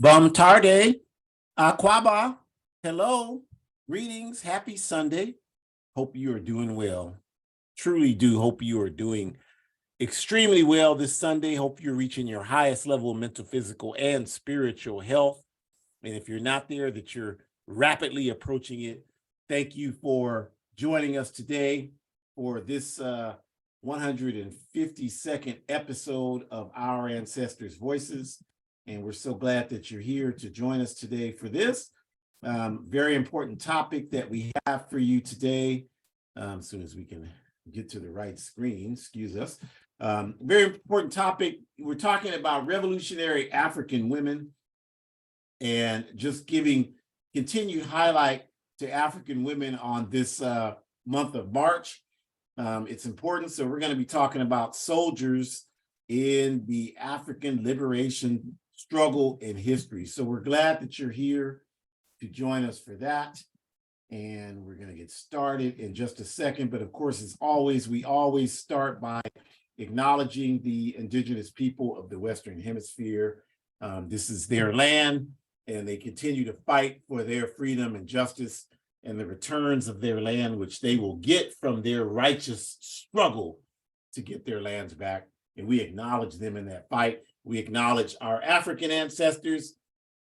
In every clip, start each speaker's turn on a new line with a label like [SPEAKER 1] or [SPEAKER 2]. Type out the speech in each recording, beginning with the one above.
[SPEAKER 1] Bom tarde, Aquaba. Hello, greetings, happy Sunday. Hope you are doing well. Truly do hope you are doing extremely well this Sunday. Hope you're reaching your highest level of mental, physical, and spiritual health. And if you're not there, that you're rapidly approaching it. Thank you for joining us today for this 152nd episode of Our Ancestors' Voices. And we're so glad that you're here to join us today for this very important topic that we have for you today. As soon as we can get to the right screen, excuse us. Very important topic. We're talking about revolutionary African women and just giving continued highlight to African women on this month of March. It's important. So we're going to be talking about soldiers in the African liberation struggle and history. So we're glad that you're here to join us for that. And we're going to get started in just a second. But of course, as always, we always start by acknowledging the indigenous people of the Western Hemisphere. This is their land, and they continue to fight for their freedom and justice and the returns of their land, which they will get from their righteous struggle to get their lands back. And we acknowledge them in that fight. We acknowledge our African ancestors.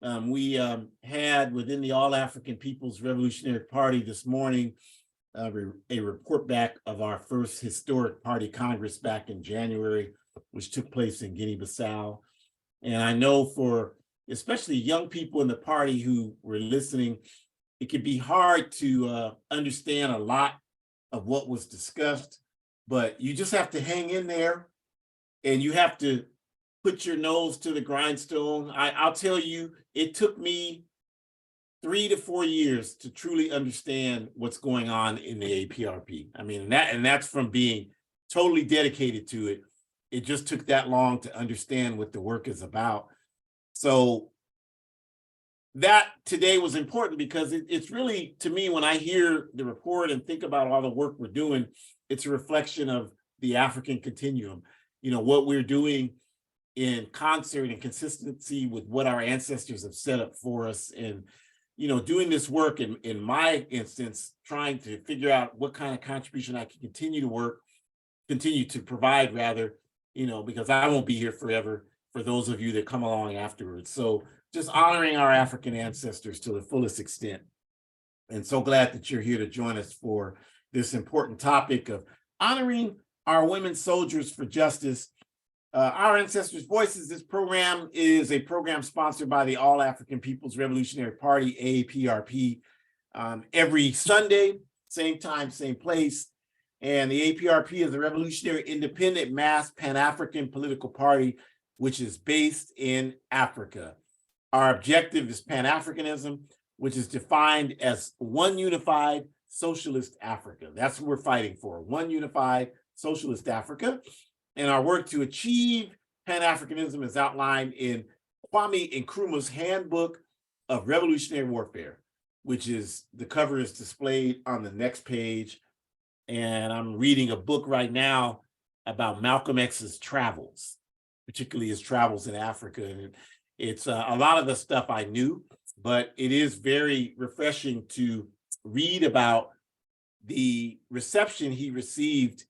[SPEAKER 1] We had within the All African People's Revolutionary Party this morning a report back of our first historic party Congress back in January, which took place in Guinea-Bissau. And I know for especially young people in the party who were listening, it could be hard to understand a lot of what was discussed, but you just have to hang in there and you have to put your nose to the grindstone. I'll tell you, it took me 3 to 4 years to truly understand what's going on in the APRP. I mean, that's from being totally dedicated to it. It just took that long to understand what the work is about. So that today was important because it's really, to me, when I hear the report and think about all the work we're doing, it's a reflection of the African continuum. You know, what we're doing in concert and consistency with what our ancestors have set up for us. And, you know, doing this work in my instance, trying to figure out what kind of contribution I can continue to provide rather, you know, because I won't be here forever for those of you that come along afterwards. So just honoring our African ancestors to the fullest extent. And so glad that you're here to join us for this important topic of honoring our women soldiers for justice. Our Ancestors' Voices, this program is a program sponsored by the All African People's Revolutionary Party, AAPRP, every Sunday, same time, same place. And the APRP is a revolutionary, independent, mass Pan-African political party, which is based in Africa. Our objective is Pan-Africanism, which is defined as one unified socialist Africa. That's what we're fighting for, one unified socialist Africa. And our work to achieve Pan-Africanism is outlined in Kwame Nkrumah's Handbook of Revolutionary Warfare, which is, the cover is displayed on the next page. And I'm reading a book right now about Malcolm X's travels, particularly his travels in Africa. And it's a lot of the stuff I knew, but it is very refreshing to read about the reception he received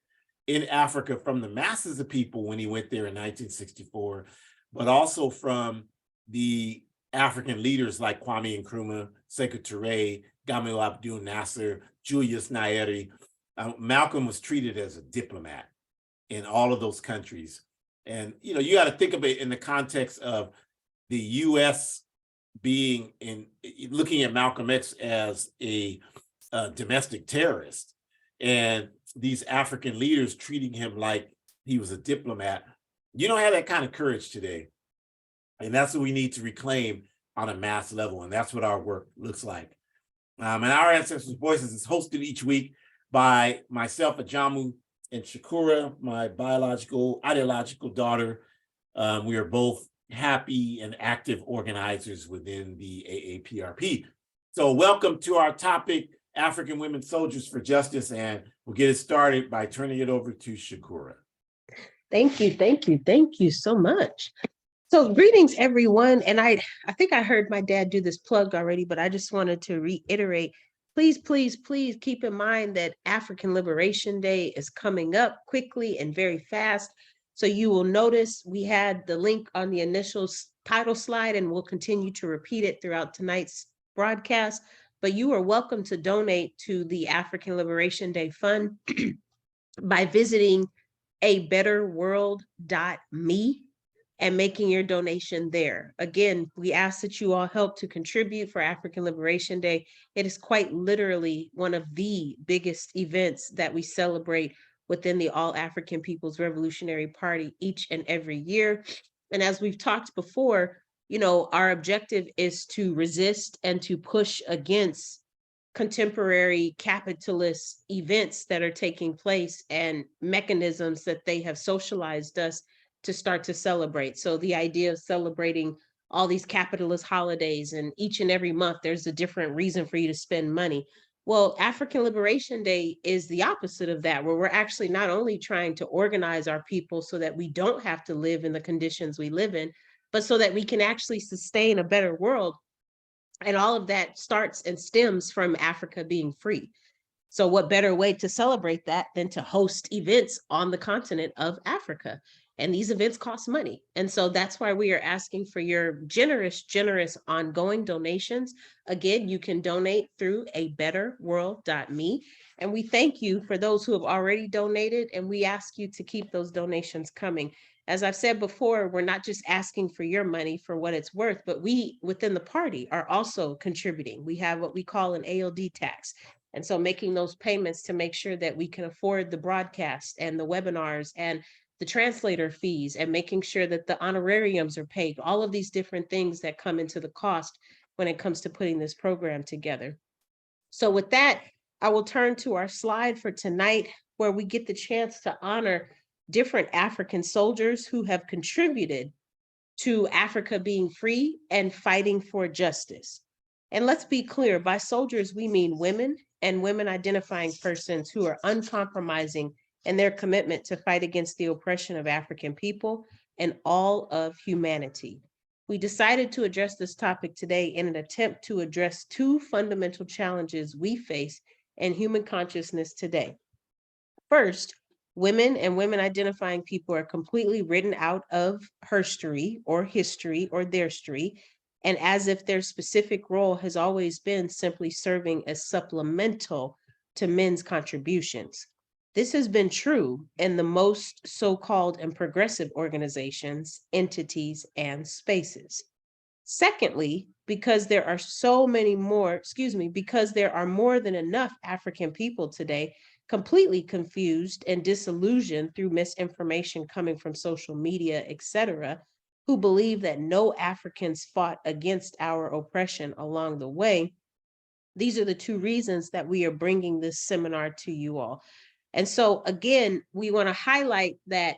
[SPEAKER 1] in Africa from the masses of people when he went there in 1964, but also from the African leaders like Kwame Nkrumah, Sekou Touré, Gamal Abdel Nasser, Julius Nyerere. Malcolm was treated as a diplomat in all of those countries. And, you know, you got to think of it in the context of the US being looking at Malcolm X as a domestic terrorist, and these African leaders treating him like he was a diplomat. You don't have that kind of courage today. And that's what we need to reclaim on a mass level. And that's what our work looks like. And Our Ancestors' Voices is hosted each week by myself, Ajamu, and Shakura, my ideological daughter. We are both happy and active organizers within the AAPRP. So welcome to our topic, African Women Soldiers for Justice, and we'll get it started by turning it over to Shakura.
[SPEAKER 2] Thank you so much. So greetings, everyone. And I think I heard my dad do this plug already, but I just wanted to reiterate, please, please, please keep in mind that African Liberation Day is coming up quickly and very fast. So you will notice we had the link on the initial title slide, and we'll continue to repeat it throughout tonight's broadcast. But you are welcome to donate to the African Liberation Day Fund by visiting abetterworld.me and making your donation there. Again, we ask that you all help to contribute for African Liberation Day. It is quite literally one of the biggest events that we celebrate within the All African People's Revolutionary Party each and every year. And as we've talked before, you know, our objective is to resist and to push against contemporary capitalist events that are taking place and mechanisms that they have socialized us to start to celebrate. So the idea of celebrating all these capitalist holidays, and each and every month there's a different reason for you to spend money. Well, African Liberation Day is the opposite of that, where we're actually not only trying to organize our people so that we don't have to live in the conditions we live in, but so that we can actually sustain a better world. And all of that starts and stems from Africa being free. So what better way to celebrate that than to host events on the continent of Africa? And these events cost money. And so that's why we are asking for your generous ongoing donations. Again, you can donate through abetterworld.me. And we thank you for those who have already donated, and we ask you to keep those donations coming. As I've said before, we're not just asking for your money for what it's worth, but we within the party are also contributing. We have what we call an ALD tax. And so making those payments to make sure that we can afford the broadcast and the webinars and the translator fees, and making sure that the honorariums are paid, all of these different things that come into the cost when it comes to putting this program together. So with that, I will turn to our slide for tonight, where we get the chance to honor different African soldiers who have contributed to Africa being free and fighting for justice. And let's be clear, by soldiers, we mean women and women identifying persons who are uncompromising in their commitment to fight against the oppression of African people and all of humanity. We decided to address this topic today in an attempt to address two fundamental challenges we face in human consciousness today. First, women and women identifying people are completely written out of herstory or history or their story, and as if their specific role has always been simply serving as supplemental to men's contributions. This has been true in the most so-called and progressive organizations, entities, and spaces. Secondly, because there are more than enough African people today completely confused and disillusioned through misinformation coming from social media, etc., who believe that no Africans fought against our oppression along the way. These are the two reasons that we are bringing this seminar to you all. And so again, we want to highlight that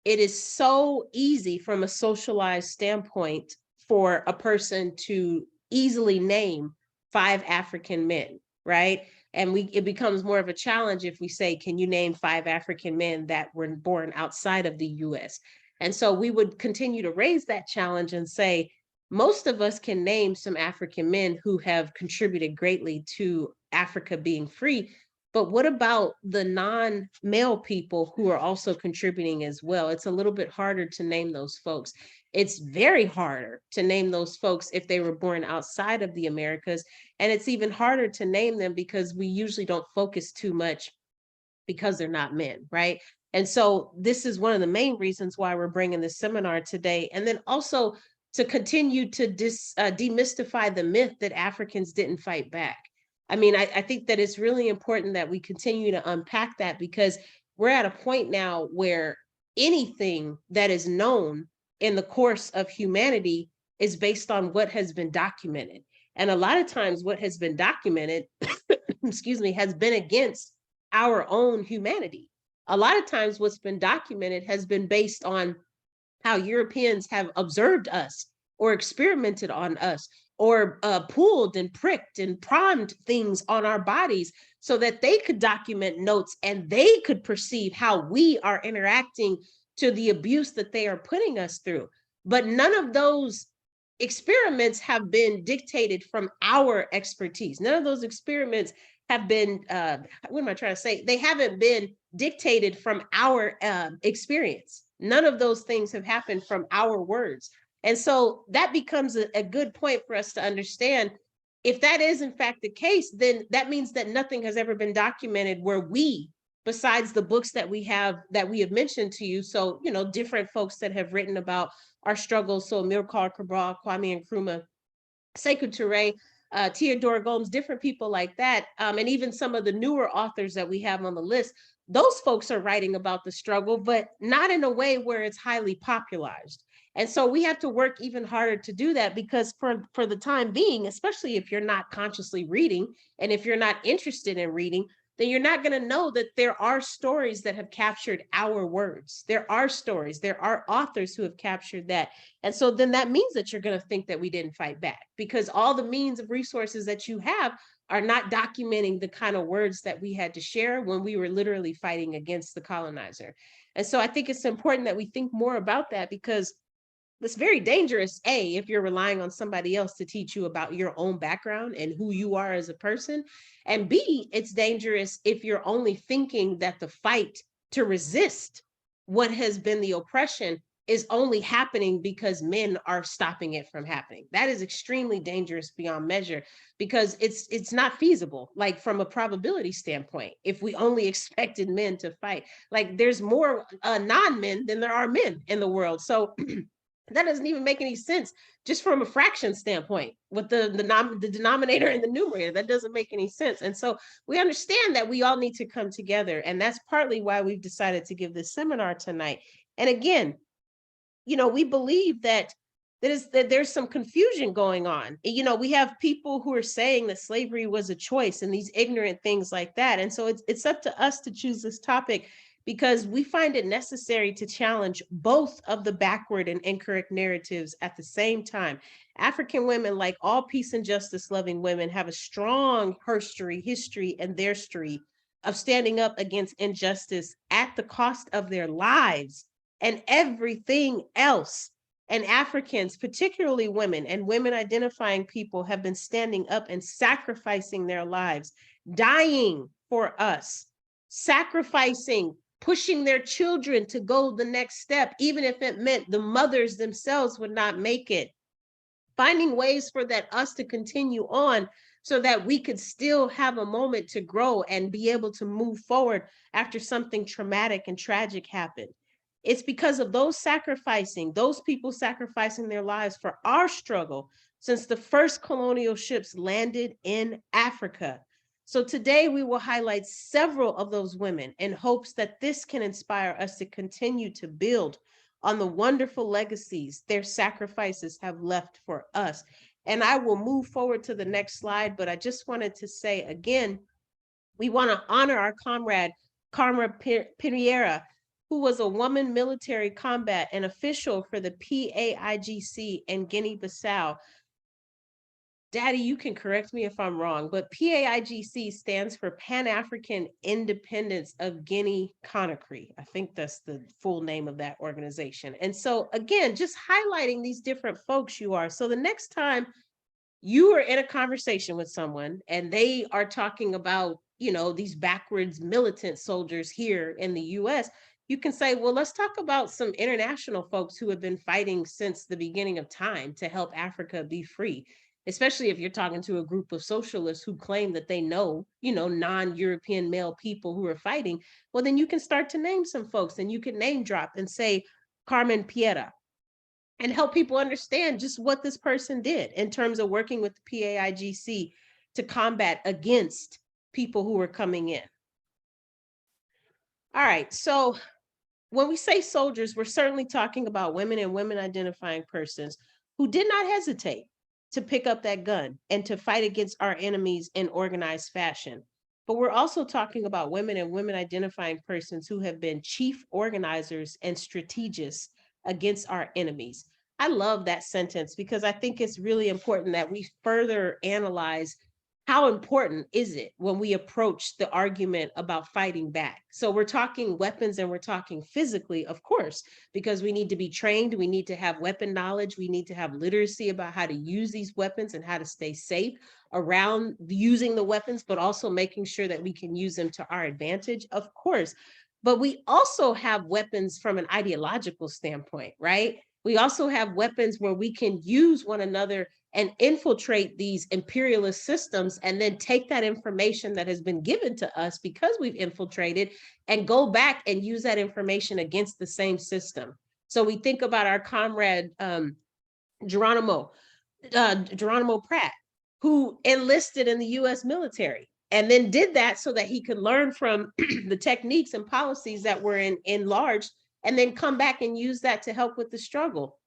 [SPEAKER 2] it is so easy from a socialized standpoint for a person to easily name 5 African men, right? And it becomes more of a challenge if we say, can you name 5 African men that were born outside of the US? And so we would continue to raise that challenge and say, most of us can name some African men who have contributed greatly to Africa being free. But what about the non-male people who are also contributing as well? It's a little bit harder to name those folks. It's very harder to name those folks if they were born outside of the Americas. And it's even harder to name them because we usually don't focus too much because they're not men, right? And so this is one of the main reasons why we're bringing this seminar today. And then also to continue to demystify the myth that Africans didn't fight back. I mean, I think that it's really important that we continue to unpack that, because we're at a point now where anything that is known in the course of humanity is based on what has been documented. And a lot of times what has been documented, excuse me, has been against our own humanity. A lot of times what's been documented has been based on how Europeans have observed us or experimented on us, or pulled and pricked and primed things on our bodies so that they could document notes and they could perceive how we are interacting to the abuse that they are putting us through. But none of those experiments have been dictated from our expertise. None of those experiments have been, what am I trying to say? They haven't been dictated from our experience. None of those things have happened from our words. And so that becomes a good point for us to understand. If that is in fact the case, then that means that nothing has ever been documented where we, besides the books that we have mentioned to you. So, different folks that have written about our struggles. So Amilcar Cabral, Kwame Nkrumah, Sekou Touré, Theodore Gomes, different people like that, and even some of the newer authors that we have on the list, those folks are writing about the struggle, but not in a way where it's highly popularized. And so we have to work even harder to do that, because for the time being, especially if you're not consciously reading, and if you're not interested in reading, then you're not going to know that there are stories that have captured our words. There are stories, there are authors who have captured that. And so then that means that you're going to think that we didn't fight back, because all the means of resources that you have are not documenting the kind of words that we had to share when we were literally fighting against the colonizer. And so I think it's important that we think more about that, because it's very dangerous, A, if you're relying on somebody else to teach you about your own background and who you are as a person. And B, it's dangerous if you're only thinking that the fight to resist what has been the oppression is only happening because men are stopping it from happening. That is extremely dangerous beyond measure, because it's not feasible, like from a probability standpoint, if we only expected men to fight. Like, there's more non-men than there are men in the world. So that doesn't even make any sense just from a fraction standpoint with the denominator and the numerator. That doesn't make any sense. And so we understand that we all need to come together. And that's partly why we've decided to give this seminar tonight. And again, we believe that there's some confusion going on. We have people who are saying that slavery was a choice and these ignorant things like that. And so it's up to us to choose this topic, because we find it necessary to challenge both of the backward and incorrect narratives at the same time. African women, like all peace and justice loving women, have a strong history and their story of standing up against injustice at the cost of their lives and everything else. And Africans, particularly women and women identifying people, have been standing up and sacrificing their lives, dying for us, sacrificing, pushing their children to go the next step, even if it meant the mothers themselves would not make it, finding ways for us to continue on so that we could still have a moment to grow and be able to move forward after something traumatic and tragic happened. It's because of those people sacrificing their lives for our struggle since the first colonial ships landed in Africa. So today we will highlight several of those women in hopes that this can inspire us to continue to build on the wonderful legacies their sacrifices have left for us. And I will move forward to the next slide, but I just wanted to say again, we want to honor our comrade, Carmen Pierera, who was a woman military combat and official for the PAIGC in Guinea-Bissau. Daddy, you can correct me if I'm wrong, but PAIGC stands for Pan-African Independence of Guinea-Conakry. I think that's the full name of that organization. And so again, just highlighting these different folks you are. So the next time you are in a conversation with someone and they are talking about, these backwards militant soldiers here in the US, you can say, well, let's talk about some international folks who have been fighting since the beginning of time to help Africa be free. Especially if you're talking to a group of socialists who claim that they know, non-European male people who are fighting, well, then you can start to name some folks and you can name drop and say Carmen Pierera and help people understand just what this person did in terms of working with the PAIGC to combat against people who were coming in. All right, so when we say soldiers, we're certainly talking about women and women identifying persons who did not hesitate to pick up that gun and to fight against our enemies in organized fashion. But we're also talking about women and women identifying persons who have been chief organizers and strategists against our enemies. I love that sentence because I think it's really important that we further analyze how important is it when we approach the argument about fighting back? So we're talking weapons and we're talking physically, of course, because we need to be trained. We need to have weapon knowledge. We need to have literacy about how to use these weapons and how to stay safe around using the weapons, but also making sure that we can use them to our advantage, of course. But we also have weapons from an ideological standpoint, right? We also have weapons where we can use one another and infiltrate these imperialist systems and then take that information that has been given to us because we've infiltrated and go back and use that information against the same system. So we think about our comrade Geronimo Pratt, who enlisted in the US military and then did that so that he could learn from the techniques and policies that were enlarged and then come back and use that to help with the struggle.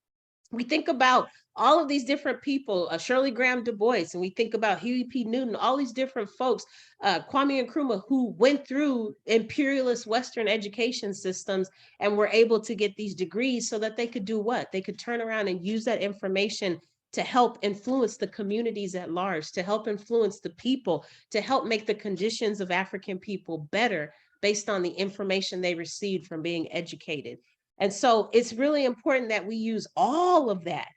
[SPEAKER 2] We think about all of these different people, Shirley Graham Du Bois, and we think about Huey P. Newton, all these different folks, Kwame Nkrumah, who went through imperialist Western education systems and were able to get these degrees so that they could do what? They could turn around and use that information to help influence the communities at large, to help influence the people, to help make the conditions of African people better based on the information they received from being educated. And so it's really important that we use all of that,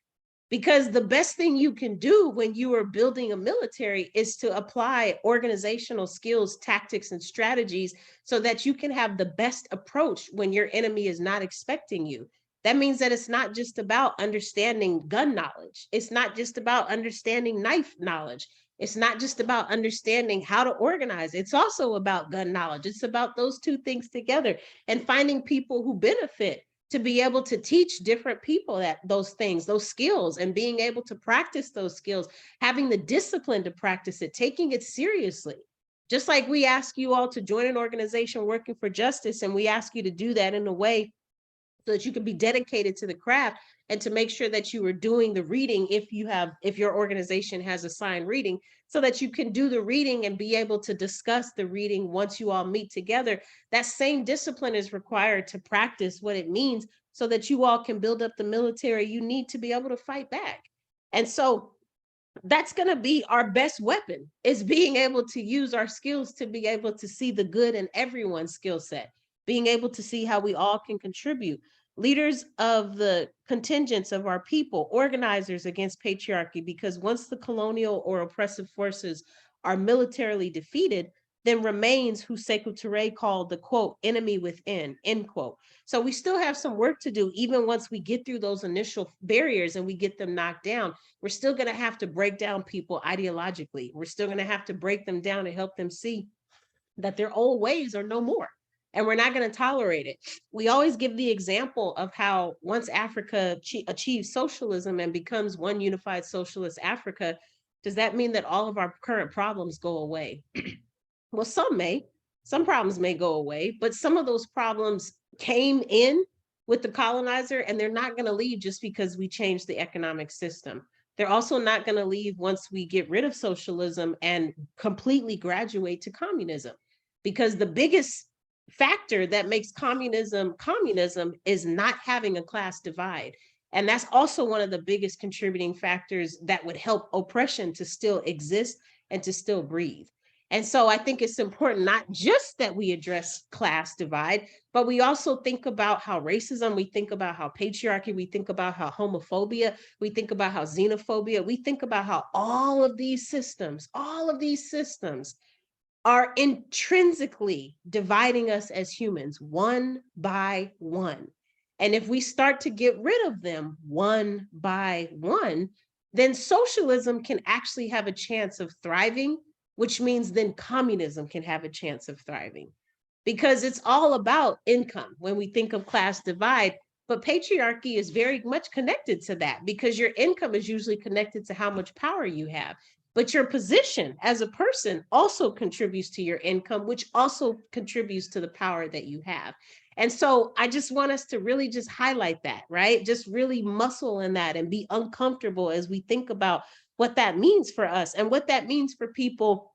[SPEAKER 2] because the best thing you can do when you are building a military is to apply organizational skills, tactics, and strategies so that you can have the best approach when your enemy is not expecting you. That means that it's not just about understanding gun knowledge. It's not just about understanding knife knowledge. It's not just about understanding how to organize. It's also about gun knowledge. It's about those two things together and finding people who benefit to be able to teach different people that those things, those skills, and being able to practice those skills, having the discipline to practice it, taking it seriously. Just like we ask you all to join an organization working for justice, and we ask you to do that in a way so that you can be dedicated to the craft and to make sure that you are doing the reading if your organization has assigned reading, so that you can do the reading and be able to discuss the reading once you all meet together. That same discipline is required to practice what it means so that you all can build up the military you need to be able to fight back. And so that's going to be our best weapon, is being able to use our skills to be able to see the good in everyone's skill set, being able to see how we all can contribute. Leaders of the contingents of our people, organizers against patriarchy, because once the colonial or oppressive forces are militarily defeated, then remains who Sekou Touré called the, quote, enemy within, end quote. So we still have some work to do, even once we get through those initial barriers and we get them knocked down. We're still going to have to break down people ideologically. We're still going to have to break them down and help them see that their old ways are no more. And we're not going to tolerate it. We always give the example of how once Africa achieves socialism and becomes one unified socialist Africa, does that mean that all of our current problems go away? Well, some problems may go away, but some of those problems came in with the colonizer, and they're not going to leave just because we change the economic system. They're also not going to leave once we get rid of socialism and completely graduate to communism, because the biggest factor that makes communism is not having a class divide. And that's also one of the biggest contributing factors that would help oppression to still exist and to still breathe. And so I think it's important not just that we address class divide, but we also think about how racism, we think about how patriarchy, we think about how homophobia, we think about how xenophobia, we think about how all of these systems are intrinsically dividing us as humans one by one. And if we start to get rid of them one by one, then socialism can actually have a chance of thriving, which means then communism can have a chance of thriving. Because it's all about income when we think of class divide, but patriarchy is very much connected to that, because your income is usually connected to how much power you have. But your position as a person also contributes to your income, which also contributes to the power that you have. And so I just want us to really just highlight that, right? Just really muscle in that and be uncomfortable as we think about what that means for us and what that means for people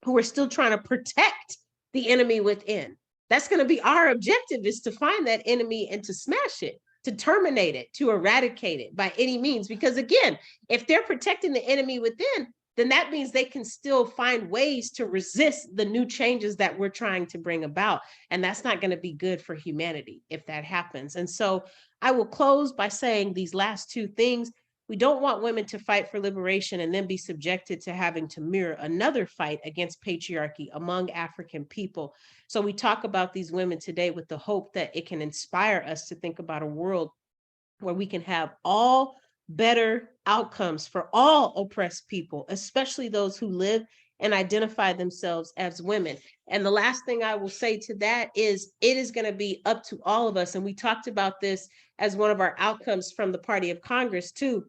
[SPEAKER 2] who are still trying to protect the enemy within. That's going to be our objective, is to find that enemy and to smash it, to terminate it, to eradicate it by any means. Because again, if they're protecting the enemy within, then that means they can still find ways to resist the new changes that we're trying to bring about. And that's not going to be good for humanity if that happens. And so I will close by saying these last two things. We don't want women to fight for liberation and then be subjected to having to mirror another fight against patriarchy among African people. So we talk about these women today with the hope that it can inspire us to think about a world where we can have all better outcomes for all oppressed people, especially those who live and identify themselves as women. And the last thing I will say to that is it is going to be up to all of us. And we talked about this as one of our outcomes from the Party of Congress too.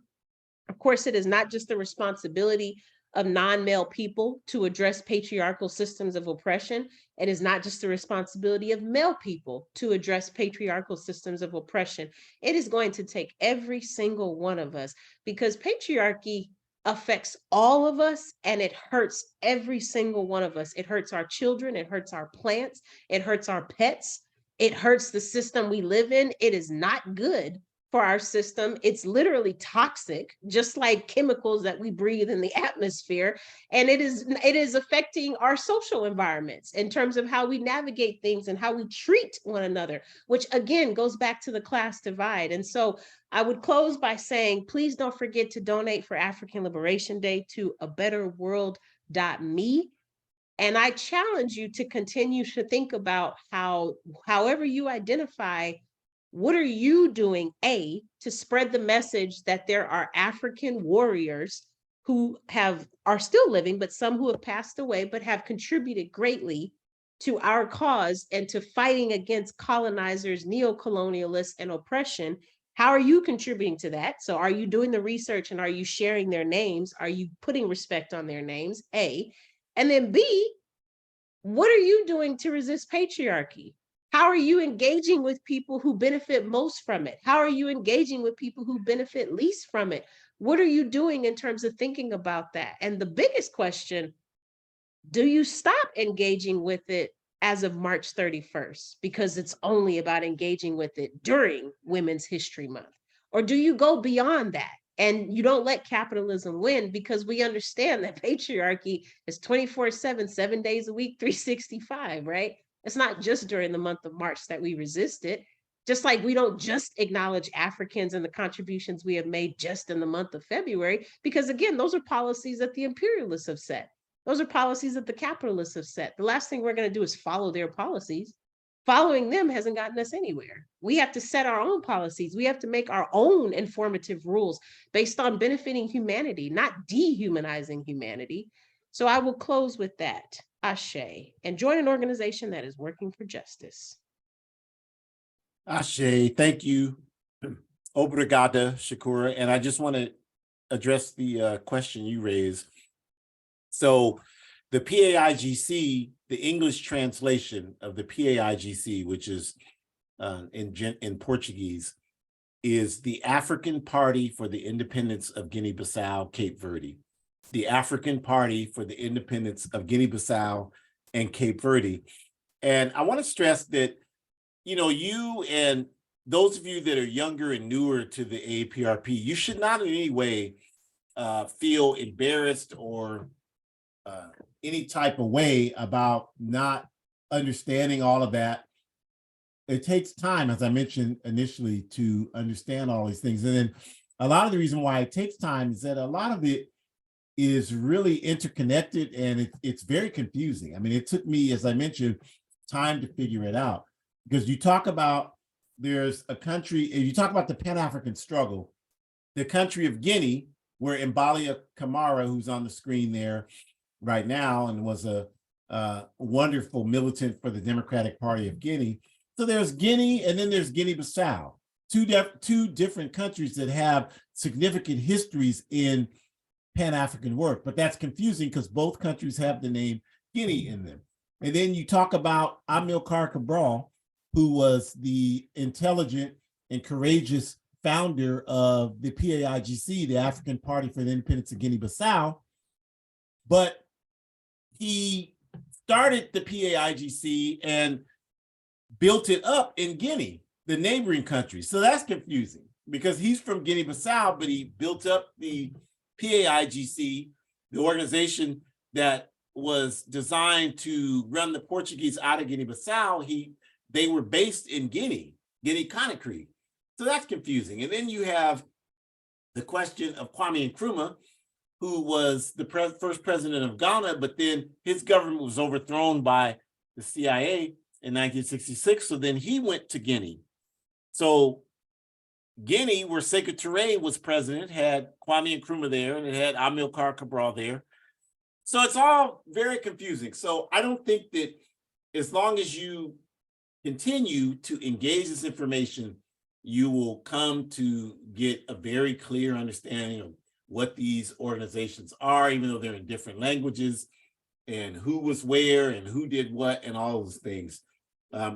[SPEAKER 2] Of course, it is not just the responsibility of non-male people to address patriarchal systems of oppression. It is not just the responsibility of male people to address patriarchal systems of oppression. It is going to take every single one of us, because patriarchy affects all of us and it hurts every single one of us. It hurts our children, it hurts our plants, it hurts our pets, it hurts the system we live in. It is not good for our system. It's literally toxic, just like chemicals that we breathe in the atmosphere. And it is affecting our social environments in terms of how we navigate things and how we treat one another, which again goes back to the class divide. And so I would close by saying, please don't forget to donate for African Liberation Day to abetterworld.me. And I challenge you to continue to think about however you identify, what are you doing, A, to spread the message that there are African warriors who are still living, but some who have passed away, but have contributed greatly to our cause and to fighting against colonizers, neo-colonialists, and oppression. How are you contributing to that? So are you doing the research and are you sharing their names? Are you putting respect on their names, A? And then B, what are you doing to resist patriarchy? How are you engaging with people who benefit most from it? How are you engaging with people who benefit least from it? What are you doing in terms of thinking about that? And the biggest question, do you stop engaging with it as of March 31st because it's only about engaging with it during Women's History Month? Or do you go beyond that and you don't let capitalism win, because we understand that patriarchy is 24/7, 7 days a week, 365, right? It's not just during the month of March that we resist it. Just like we don't just acknowledge Africans and the contributions we have made just in the month of February, because again, those are policies that the imperialists have set. Those are policies that the capitalists have set. The last thing we're going to do is follow their policies. Following them hasn't gotten us anywhere. We have to set our own policies. We have to make our own informative rules based on benefiting humanity, not dehumanizing humanity. So I will close with that. Ashe, and join an organization that is working for justice.
[SPEAKER 1] Ashe, thank you. Obrigada, Shakura. And I just want to address the question you raised. So the PAIGC, the English translation of the PAIGC, which is in Portuguese, is the African Party for the Independence of Guinea-Bissau, Cape Verde. The African Party for the Independence of Guinea-Bissau and Cape Verde. And I want to stress that, you and those of you that are younger and newer to the AAPRP, you should not in any way feel embarrassed or any type of way about not understanding all of that. It takes time, as I mentioned initially, to understand all these things. And then a lot of the reason why it takes time is that a lot of it is really interconnected and it's very confusing. I mean, it took me, as I mentioned, time to figure it out, because you talk about there's a country, you talk about the Pan-African struggle, the country of Guinea, where Mbalia Camara, who's on the screen there right now and was a wonderful militant for the Democratic Party of Guinea. So there's Guinea and then there's Guinea-Bissau, two different countries that have significant histories in Pan-African work, but that's confusing because both countries have the name Guinea in them. And then you talk about Amilcar Cabral, who was the intelligent and courageous founder of the PAIGC, the African Party for the Independence of Guinea-Bissau, but he started the PAIGC and built it up in Guinea, the neighboring country. So that's confusing because he's from Guinea-Bissau, but he built up the PAIGC the organization that was designed to run the Portuguese out of Guinea-Bissau, they were based in Guinea-Conakry. So that's confusing. And then you have the question of Kwame Nkrumah, who was the first president of Ghana, but then his government was overthrown by the CIA in 1966. So then he went to Guinea. So Guinea, where Sekou Touré was president, had Kwame Nkrumah there, and it had Amilcar Cabral there. So it's all very confusing. So I don't think that as long as you continue to engage this information, you will come to get a very clear understanding of what these organizations are, even though they're in different languages, and who was where and who did what and all those things.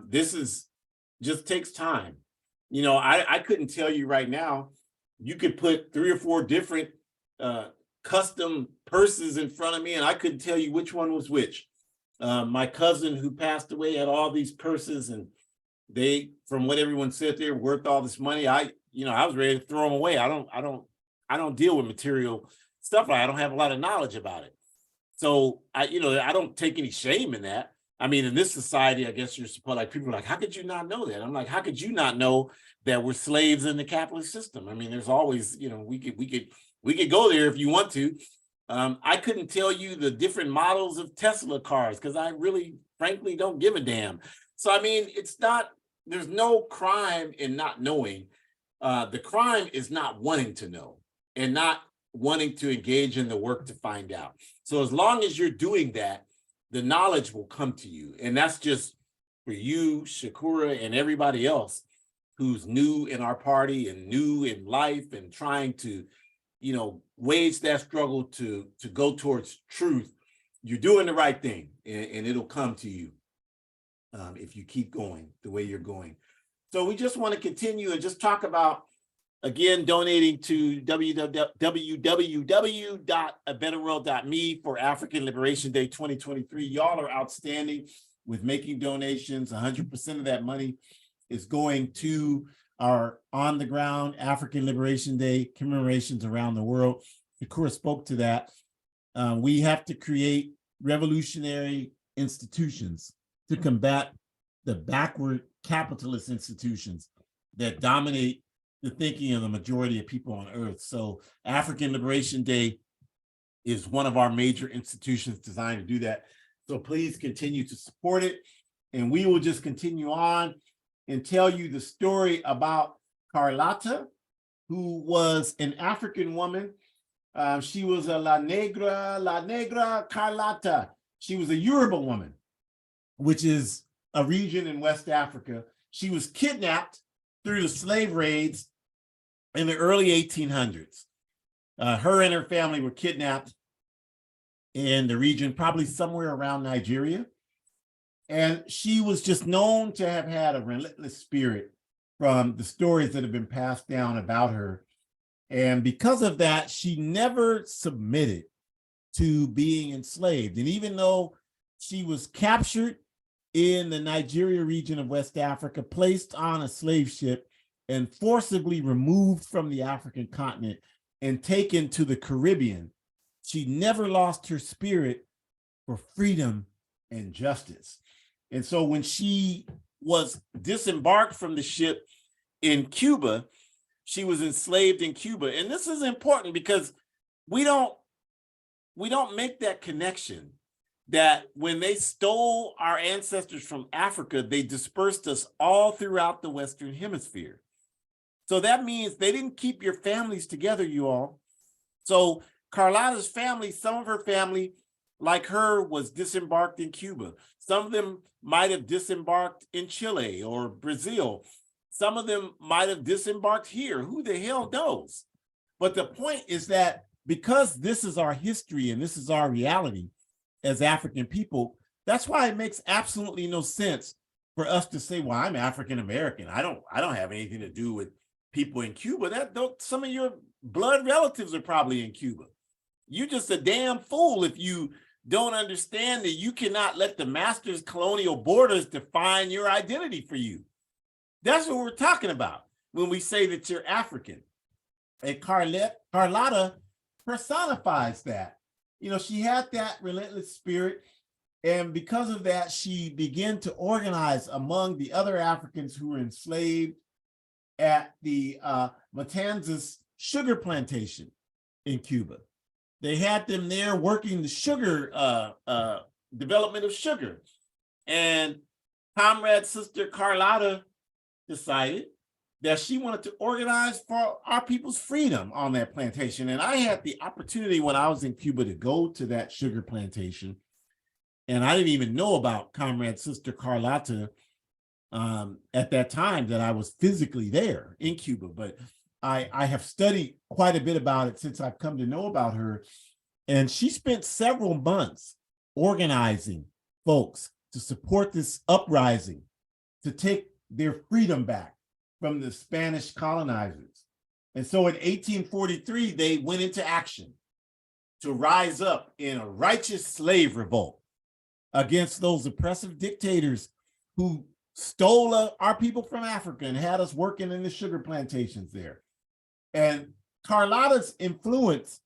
[SPEAKER 1] This is just takes time. You know, I couldn't tell you right now. You could put 3 or 4 different custom purses in front of me, and I couldn't tell you which one was which. My cousin who passed away had all these purses, and they, from what everyone said, they're worth all this money. I was ready to throw them away. I don't deal with material stuff. I don't have a lot of knowledge about it. So I don't take any shame in that. I mean, in this society, I guess you're supposed, like, people are like, how could you not know that? I'm like, how could you not know that we're slaves in the capitalist system? I mean, there's always, we could go there if you want to. I couldn't tell you the different models of Tesla cars because I really, frankly, don't give a damn. So, I mean, there's no crime in not knowing. The crime is not wanting to know and not wanting to engage in the work to find out. So as long as you're doing that, the knowledge will come to you. And that's just for you, Shakura, and everybody else who's new in our party and new in life and trying to, wage that struggle to go towards truth. You're doing the right thing, and it'll come to you if you keep going the way you're going. So we just want to continue and just talk about, again, donating to www.abetterworld.me for African Liberation Day 2023. Y'all are outstanding with making donations. 100% of that money is going to our on-the-ground African Liberation Day commemorations around the world. Shakura spoke to that. We have to create revolutionary institutions to combat the backward capitalist institutions that dominate the thinking of the majority of people on earth. So African Liberation Day is one of our major institutions designed to do that. So please continue to support it. And we will just continue on and tell you the story about Carlota, who was an African woman. She was a La Negra Carlota. She was a Yoruba woman, which is a region in West Africa. She was kidnapped through the slave raids in the early 1800s. Her and her family were kidnapped in the region, probably somewhere around Nigeria. And she was just known to have had a relentless spirit from the stories that have been passed down about her. And because of that, she never submitted to being enslaved. And even though she was captured in the Nigeria region of West Africa, placed on a slave ship, and forcibly removed from the African continent and taken to the Caribbean, she never lost her spirit for freedom and justice. And so when she was disembarked from the ship in Cuba, she was enslaved in Cuba. And this is important because we don't make that connection that when they stole our ancestors from Africa, they dispersed us all throughout the Western Hemisphere. So that means they didn't keep your families together, you all. So Carlota's family, some of her family, like her, was disembarked in Cuba. Some of them might have disembarked in Chile or Brazil. Some of them might have disembarked here. Who the hell knows? But the point is that because this is our history and this is our reality as African people, that's why it makes absolutely no sense for us to say, well, I'm African American. I don't have anything to do with people in Cuba. Some of your blood relatives are probably in Cuba. You're just a damn fool if you don't understand that you cannot let the master's colonial borders define your identity for you. That's what we're talking about when we say that you're African. And Carlota personifies that. she had that relentless spirit. And because of that, she began to organize among the other Africans who were enslaved at the Matanzas sugar plantation in Cuba. They had them there working the sugar, development of sugar. And comrade sister Carlota decided that she wanted to organize for our people's freedom on that plantation. And I had the opportunity when I was in Cuba to go to that sugar plantation. And I didn't even know about comrade sister Carlota at that time that I was physically there in Cuba. But I have studied quite a bit about it since I've come to know about her. And she spent several months organizing folks to support this uprising, to take their freedom back from the Spanish colonizers. And so in 1843, they went into action to rise up in a righteous slave revolt against those oppressive dictators who stole our people from Africa and had us working in the sugar plantations there. And Carlota's influence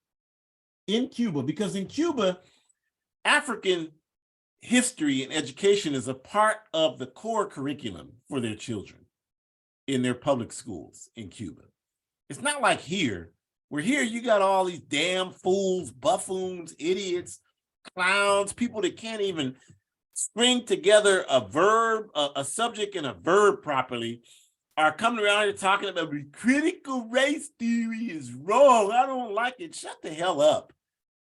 [SPEAKER 1] in Cuba, because in Cuba, African history and education is a part of the core curriculum for their children in their public schools in Cuba. It's not like here, where here you got all these damn fools, buffoons, idiots, clowns, people that can't even string together a verb, a subject and a verb properly, are coming around here talking about critical race theory is wrong. I don't like it. Shut the hell up.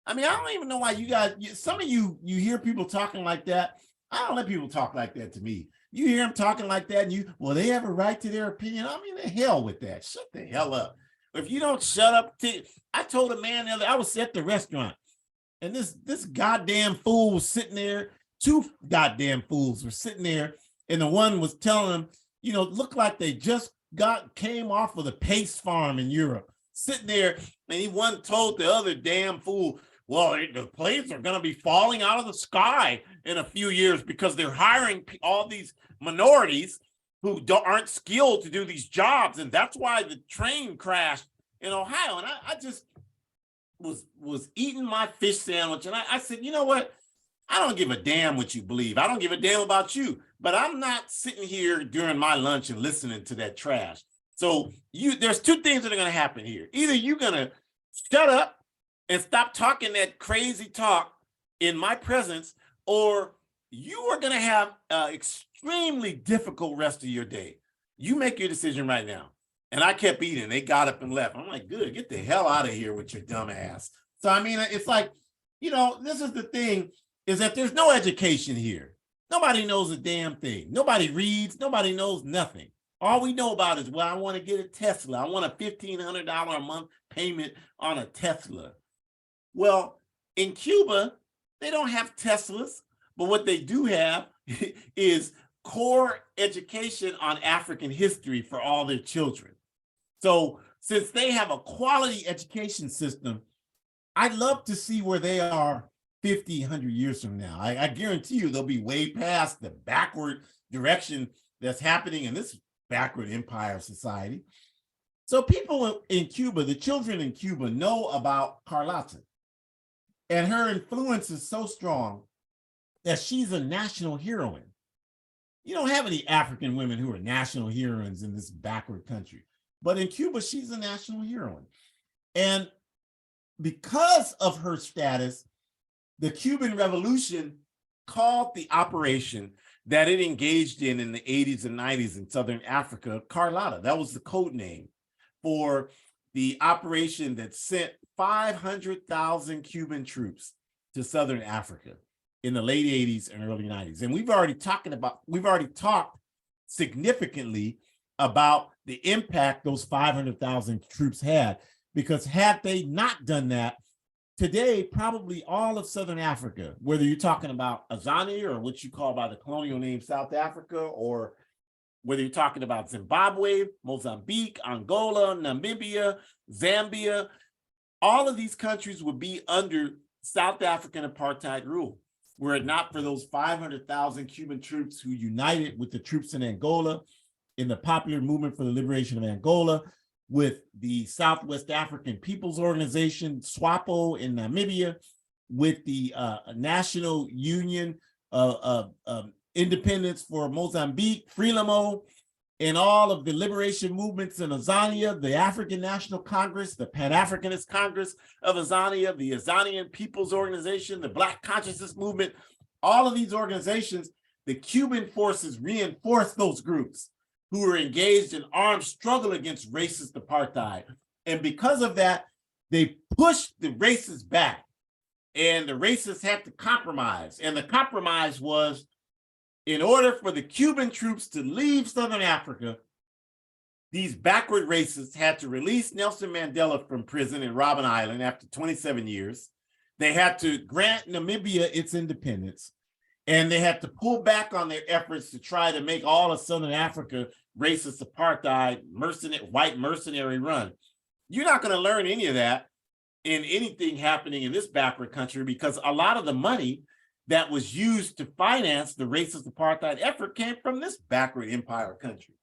[SPEAKER 1] I mean, I don't even know why you guys, some of you hear people talking like that. I don't let people talk like that to me. You hear them talking like that and well, they have a right to their opinion. I mean, the hell with that. Shut the hell up. If you don't shut up, I told a man the other, I was at the restaurant and this goddamn fool was sitting there. Two goddamn fools were sitting there and the one was telling them, looked like they just came off of the Pace farm in Europe, sitting there, and one told the other damn fool, well, the planes are going to be falling out of the sky in a few years because they're hiring all these minorities who aren't skilled to do these jobs. And that's why the train crashed in Ohio. And I just was eating my fish sandwich. And I said, you know what? I don't give a damn what you believe. I don't give a damn about you. But I'm not sitting here during my lunch and listening to that trash. So there's two things that are going to happen here. Either you're going to shut up and stop talking that crazy talk in my presence, or you are going to have an extremely difficult rest of your day. You make your decision right now. And I kept eating. They got up and left. I'm like, good, get the hell out of here with your dumb ass. So, I mean, it's like, this is the thing, is that there's no education here. Nobody knows a damn thing. Nobody reads. Nobody knows nothing. All we know about is, well, I want to get a Tesla. I want a $1,500 a month payment on a Tesla. Well, in Cuba, they don't have Teslas, but what they do have is core education on African history for all their children. So since they have a quality education system, I'd love to see where they are 50, 100 years from now. I guarantee you they'll be way past the backward direction that's happening in this backward empire society. So people in Cuba, the children in Cuba, know about Carlota. And her influence is so strong that she's a national heroine. You don't have any African women who are national heroines in this backward country. But in Cuba, she's a national heroine. And because of her status, the Cuban Revolution called the operation that it engaged in the 80s and 90s in Southern Africa, Carlota. That was the code name for the operation that sent 500,000 Cuban troops to Southern Africa in the late 80s and early 90s. And we've already talked significantly about the impact those 500,000 troops had, because had they not done that, today, probably all of Southern Africa, whether you're talking about Azania or what you call by the colonial name South Africa, or whether you're talking about Zimbabwe, Mozambique, Angola, Namibia, Zambia, all of these countries would be under South African apartheid rule, were it not for those 500,000 Cuban troops who united with the troops in Angola in the Popular Movement for the Liberation of Angola, with the Southwest African People's Organization, SWAPO in Namibia, with the National Union of Independence for Mozambique, Frelimo, and all of the liberation movements in Azania, the African National Congress, the Pan-Africanist Congress of Azania, the Azanian People's Organization, the Black Consciousness Movement, all of these organizations, the Cuban forces reinforced those groups who were engaged in armed struggle against racist apartheid. And because of that, they pushed the racists back, and the racists had to compromise. And the compromise was, in order for the Cuban troops to leave Southern Africa, these backward racists had to release Nelson Mandela from prison in Robben Island after 27 years. They had to grant Namibia its independence, and they had to pull back on their efforts to try to make all of Southern Africa racist apartheid, white mercenary run. You're not going to learn any of that in anything happening in this backward country, because a lot of the money that was used to finance the racist apartheid effort came from this backward empire country.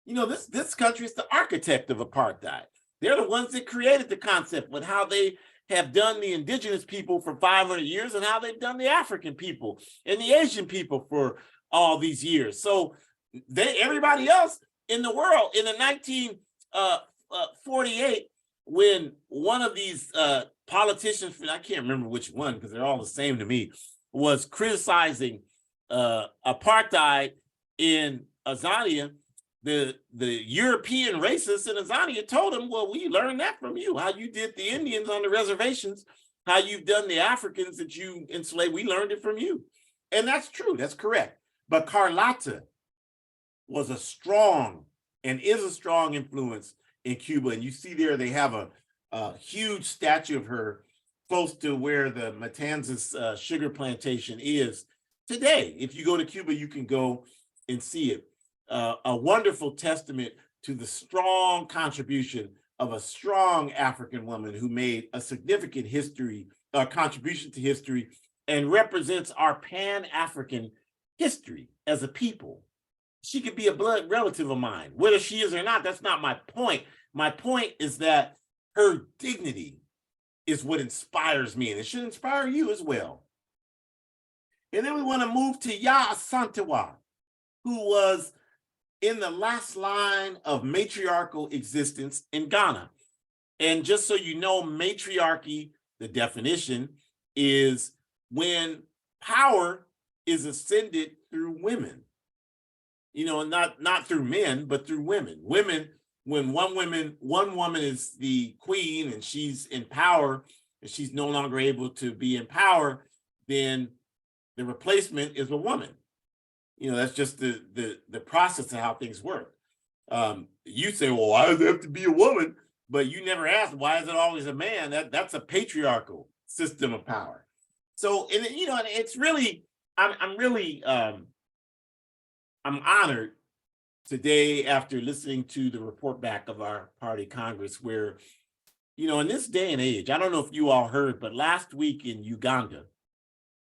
[SPEAKER 1] You know, this country is the architect of apartheid. They're the ones that created the concept with how they have done the indigenous people for 500 years and how they've done the African people and the Asian people for all these years. So everybody else in the world in the 1948, when one of these politicians, I can't remember which one because they're all the same to me, was criticizing apartheid in Azania, the European racists in Azania told him, well, we learned that from you, how you did the Indians on the reservations, how you've done the Africans that you enslaved, we learned it from you. And that's true, that's correct. But Carlota was a strong and is a strong influence in Cuba. And you see there, they have a huge statue of her close to where the Matanzas sugar plantation is today. If you go to Cuba, you can go and see it. A wonderful testament to the strong contribution of a strong African woman who made a significant contribution to history and represents our Pan-African history as a people. She could be a blood relative of mine. Whether she is or not, that's not my point. My point is that her dignity is what inspires me, and it should inspire you as well. And then we want to move to Asantewaa, who was in the last line of matriarchal existence in Ghana. And just so you know, matriarchy, the definition, is when power is ascended through women. You know, not through men, but through women. Women, when one woman is the queen and she's in power and she's no longer able to be in power, then the replacement is a woman. You know, that's just the process of how things work. You say, well, why does it have to be a woman? But you never ask, why is it always a man? That's a patriarchal system of power. So, and you know, and it's really, I'm honored today after listening to the report back of our party Congress, where, you know, in this day and age, I don't know if you all heard, but last week in Uganda,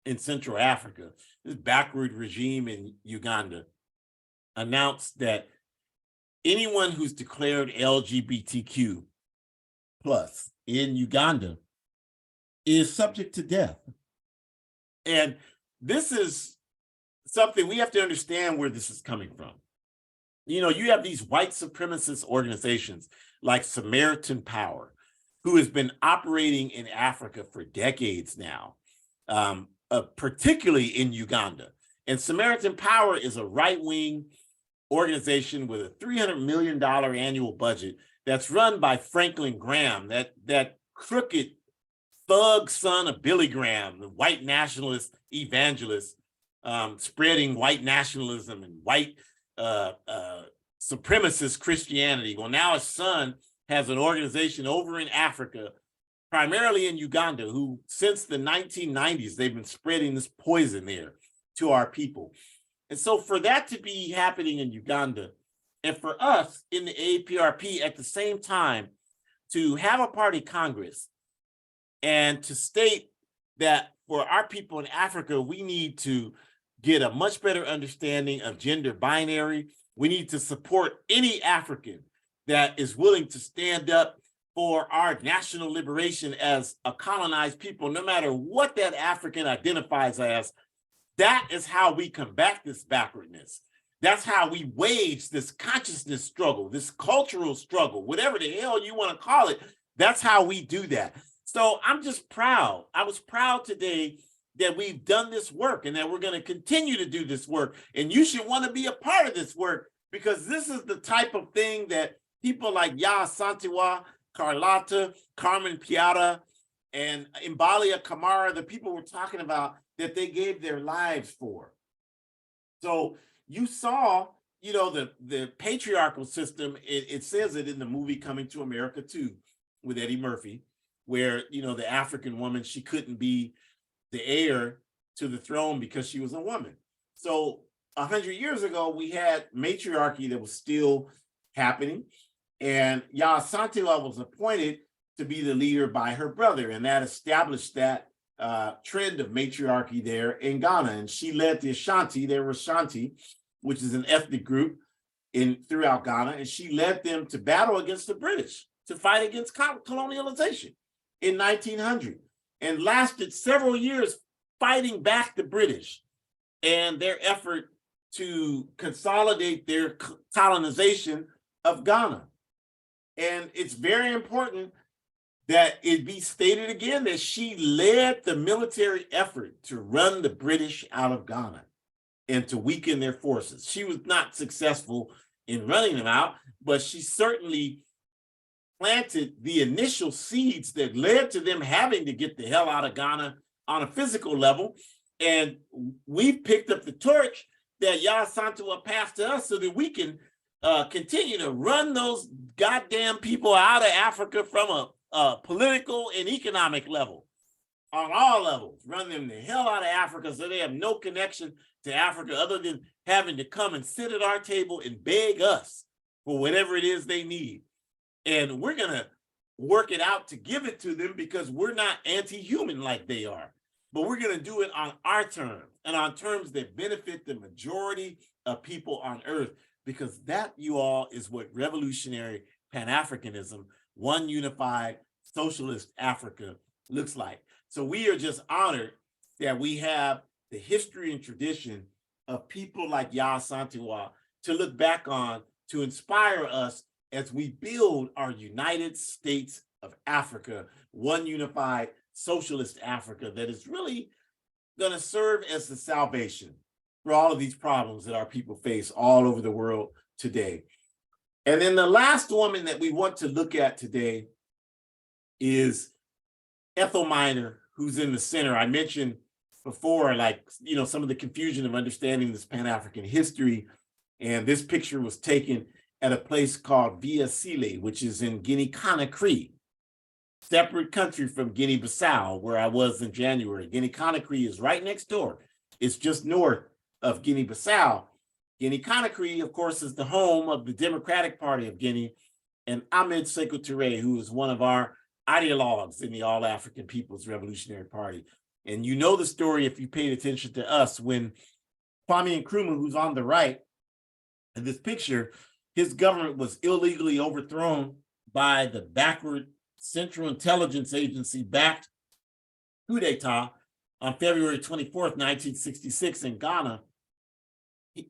[SPEAKER 1] in Central Africa, this backward regime in Uganda announced that anyone who's declared LGBTQ plus in Uganda is subject to death. And this is something we have to understand where this is coming from. You know, you have these white supremacist organizations like Samaritan Power, who has been operating in Africa for decades now, particularly in Uganda. And Samaritan Power is a right-wing organization with a $300 million annual budget that's run by Franklin Graham, that crooked thug son of Billy Graham, the white nationalist evangelist, spreading white nationalism and white supremacist Christianity. Well, now his son has an organization over in Africa, primarily in Uganda, who since the 1990s, they've been spreading this poison there to our people. And so for that to be happening in Uganda, and for us in the APRP at the same time to have a party Congress and to state that for our people in Africa, we need to get a much better understanding of gender binary. We need to support any African that is willing to stand up for our national liberation as a colonized people, no matter what that African identifies as. That is how we combat this backwardness. That's how we wage this consciousness struggle, this cultural struggle, whatever the hell you want to call it. That's how we do that. So I'm just proud. I was proud today that we've done this work and that we're going to continue to do this work. And you should want to be a part of this work, because this is the type of thing that people like Asantewaa, Carlota, Carmen, Pierera, and Imbalia, Camara, the people we're talking about, that they gave their lives for. So you saw, you know, the patriarchal system. It says it in the movie Coming to America 2 with Eddie Murphy, where, you know, the African woman, she couldn't be the heir to the throne because she was a woman. So 100 years ago, we had matriarchy that was still happening, and Asantewaa was appointed to be the leader by her brother, and that established that trend of matriarchy there in Ghana. And she led the Ashanti. There was Ashanti, which is an ethnic group throughout Ghana, and she led them to battle against the British, to fight against colonialization in 1900, and lasted several years fighting back the British and their effort to consolidate their colonization of Ghana. And it's very important that it be stated again that she led the military effort to run the British out of Ghana and to weaken their forces. She was not successful in running them out, but she certainly planted the initial seeds that led to them having to get the hell out of Ghana on a physical level. And we've picked up the torch that Asantewaa passed to us so that we can continue to run those goddamn people out of Africa from a political and economic level, on all levels. Run them the hell out of Africa so they have no connection to Africa other than having to come and sit at our table and beg us for whatever it is they need. And we're going to work it out to give it to them, because we're not anti-human like they are. But we're going to do it on our terms, and on terms that benefit the majority of people on earth, because that, you all, is what revolutionary Pan-Africanism, one unified socialist Africa, looks like. So we are just honored that we have the history and tradition of people like Asantewaa to look back on, to inspire us as we build our United States of Africa, one unified socialist Africa that is really going to serve as the salvation for all of these problems that our people face all over the world today. And then the last woman that we want to look at today is Ethel Minor, who's in the center. I mentioned before, like, you know, some of the confusion of understanding this Pan-African history. And this picture was taken at a place called Via Sile, which is in Guinea-Conakry, separate country from Guinea-Bissau, where I was in January. Guinea-Conakry is right next door. It's just north of Guinea-Bissau. Guinea-Conakry, of course, is the home of the Democratic Party of Guinea, and Ahmed Sekou Touré, who is one of our ideologues in the All-African People's Revolutionary Party. And you know the story if you paid attention to us, when Kwame Nkrumah, who's on the right in this picture, his government was illegally overthrown by the backward Central Intelligence Agency backed coup d'etat on February 24th, 1966 in Ghana.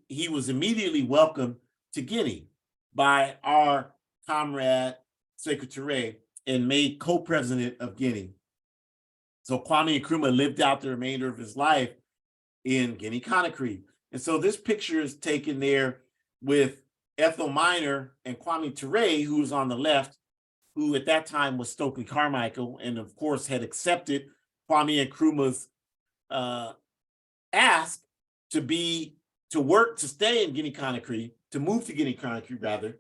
[SPEAKER 1] He was immediately welcomed to Guinea by our comrade Sekou Touré and made co-president of Guinea. So Kwame Nkrumah lived out the remainder of his life in Guinea-Conakry. And so this picture is taken there with Ethel Minor and Kwame Touré, who's on the left, who at that time was Stokely Carmichael, and of course had accepted Kwame Nkrumah's ask to stay in Guinea-Conakry, to move to Guinea-Conakry rather,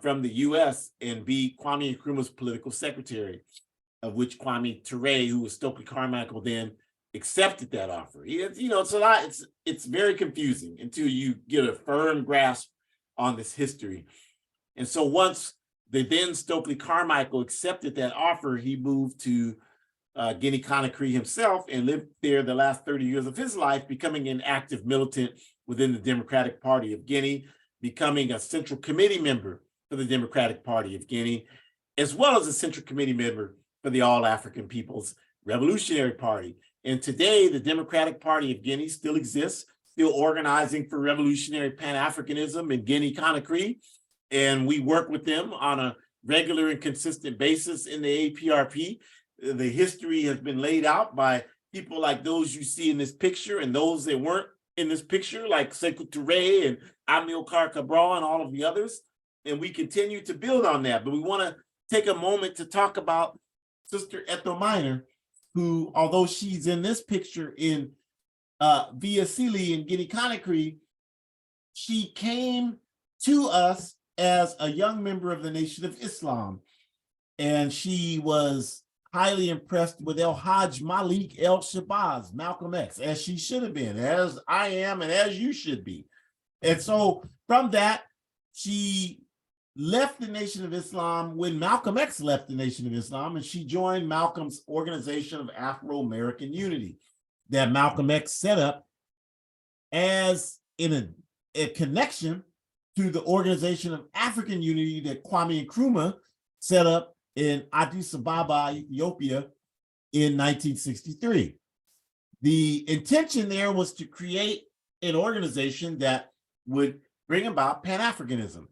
[SPEAKER 1] from the US and be Kwame Nkrumah's political secretary, of which Kwame Touré, who was Stokely Carmichael then, accepted that offer. You know, it's very confusing until you get a firm grasp on this history. And so once the then Stokely Carmichael accepted that offer, he moved to Guinea-Conakry himself and lived there the last 30 years of his life, becoming an active militant within the Democratic Party of Guinea, becoming a central committee member for the Democratic Party of Guinea, as well as a Central Committee member for the All African People's Revolutionary Party. And today, the Democratic Party of Guinea still exists, still organizing for revolutionary Pan-Africanism in Guinea-Conakry. And we work with them on a regular and consistent basis in the APRP. The history has been laid out by people like those you see in this picture and those that weren't in this picture, like Sekou Touré and Amilcar Cabral and all of the others. And we continue to build on that. But we want to take a moment to talk about Sister Ethel Minor, who, although she's in this picture in Via Sili in Guinea-Conakry, she came to us as a young member of the Nation of Islam. And she was highly impressed with El Hajj Malik El Shabazz, Malcolm X, as she should have been, as I am, and as you should be. And so from that, she left the Nation of Islam when Malcolm X left the Nation of Islam, and she joined Malcolm's Organization of Afro-American Unity that Malcolm X set up as in a connection to the Organization of African Unity that Kwame Nkrumah set up in Addis Ababa, Ethiopia in 1963. The intention there was to create an organization that would bring about Pan-Africanism.